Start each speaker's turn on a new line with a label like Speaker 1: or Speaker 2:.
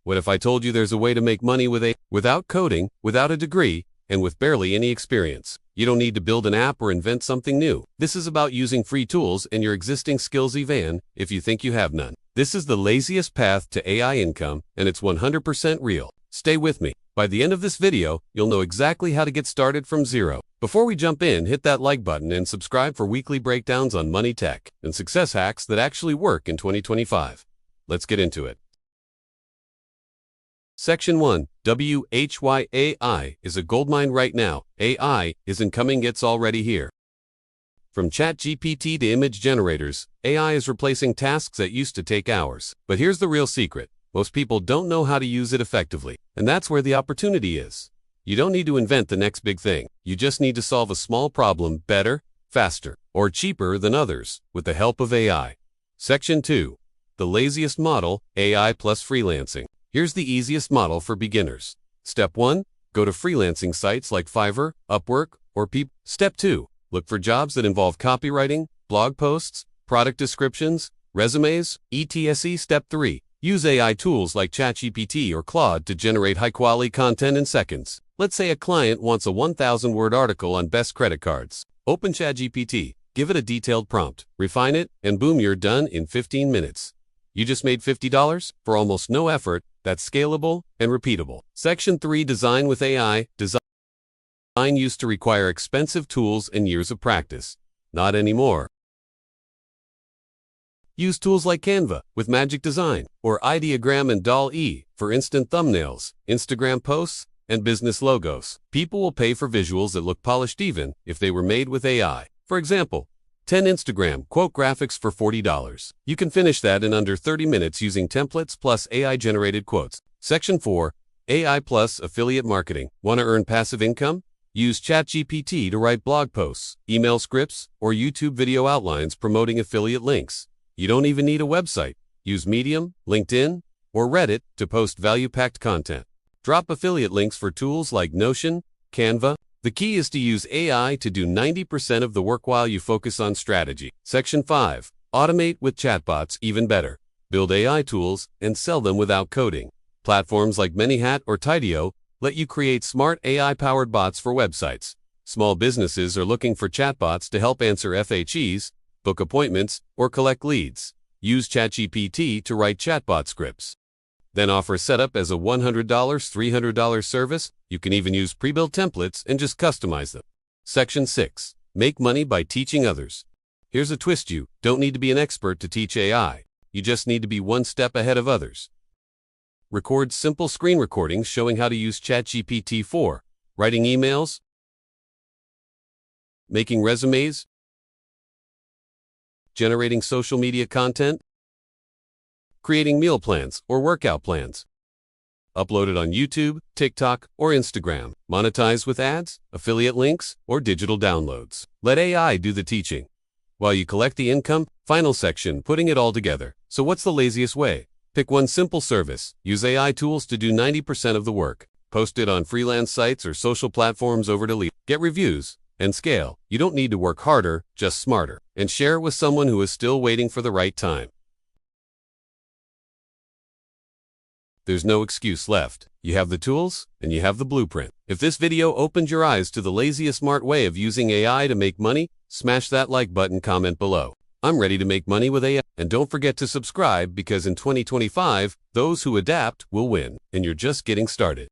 Speaker 1: What if I told you there's a way to make money without coding, without a degree, and with barely any experience? You don't need to build an app or invent something new. This is about using free tools and your existing skills even if you think you have none. This is the laziest path to AI income, and it's 100% real. Stay with me. By the end of this video, you'll know exactly how to get started from zero. Before we jump in, hit that like button and subscribe for weekly breakdowns on money tech and success hacks that actually work in 2025. Let's get into it. Section 1. AI is a goldmine right now. AI isn't coming, it's already here. From ChatGPT to image generators, AI is replacing tasks that used to take hours. But here's the real secret. Most people don't know how to use it effectively, and that's where the opportunity is. You don't need to invent the next big thing. You just need to solve a small problem better, faster, or cheaper than others with the help of AI. Section 2. The laziest model, AI plus freelancing. Here's the easiest model for beginners. Step 1. Go to freelancing sites like Fiverr, Upwork, or Peep. Step 2. Look for jobs that involve copywriting, blog posts, product descriptions, resumes, etc. Step 3. Use AI tools like ChatGPT or Claude to generate high-quality content in seconds. Let's say a client wants a 1,000-word article on best credit cards. Open ChatGPT, give it a detailed prompt, refine it, and boom, you're done in 15 minutes. You just made $50 for almost no effort. That's scalable and repeatable. Section 3. Design with AI. Design used to require expensive tools and years of practice. Not anymore. Use tools like Canva with Magic Design or Ideogram and DALL-E for instant thumbnails, Instagram posts, and business logos. People will pay for visuals that look polished even if they were made with AI. For example, 10 Instagram quote graphics for $40. You can finish that in under 30 minutes using templates plus AI-generated quotes. Section 4. AI plus affiliate marketing. Want to earn passive income? Use ChatGPT to write blog posts, email scripts, or YouTube video outlines promoting affiliate links. You don't even need a website. Use Medium, LinkedIn, or Reddit to post value-packed content. Drop affiliate links for tools like Notion, Canva. The key is to use AI to do 90% of the work while you focus on strategy. Section 5. Automate with chatbots. Even better. Build AI tools and sell them without coding. Platforms like ManyHat or Tidio let you create smart AI-powered bots for websites. Small businesses are looking for chatbots to help answer FAQs, book appointments, or collect leads. Use ChatGPT to write chatbot scripts. Then offer setup as a $100, $300 service. You can even use pre-built templates and just customize them. Section 6. Make money by teaching others. Here's a twist: you don't need to be an expert to teach AI. You just need to be one step ahead of others. Record simple screen recordings showing how to use ChatGPT for writing emails, making resumes, generating social media content, creating meal plans or workout plans. Upload it on YouTube, TikTok, or Instagram. Monetize with ads, affiliate links, or digital downloads. Let AI do the teaching while you collect the income. Final section, putting it all together. So what's the laziest way? Pick one simple service. Use AI tools to do 90% of the work. Post it on freelance sites or social platforms over to lead. Get reviews and scale. You don't need to work harder, just smarter. And share it with someone who is still waiting for the right time. There's no excuse left. You have the tools and you have the blueprint. If this video opened your eyes to the laziest smart way of using AI to make money, smash that like button, comment below. I'm ready to make money with AI. And don't forget to subscribe, because in 2025, those who adapt will win, and you're just getting started.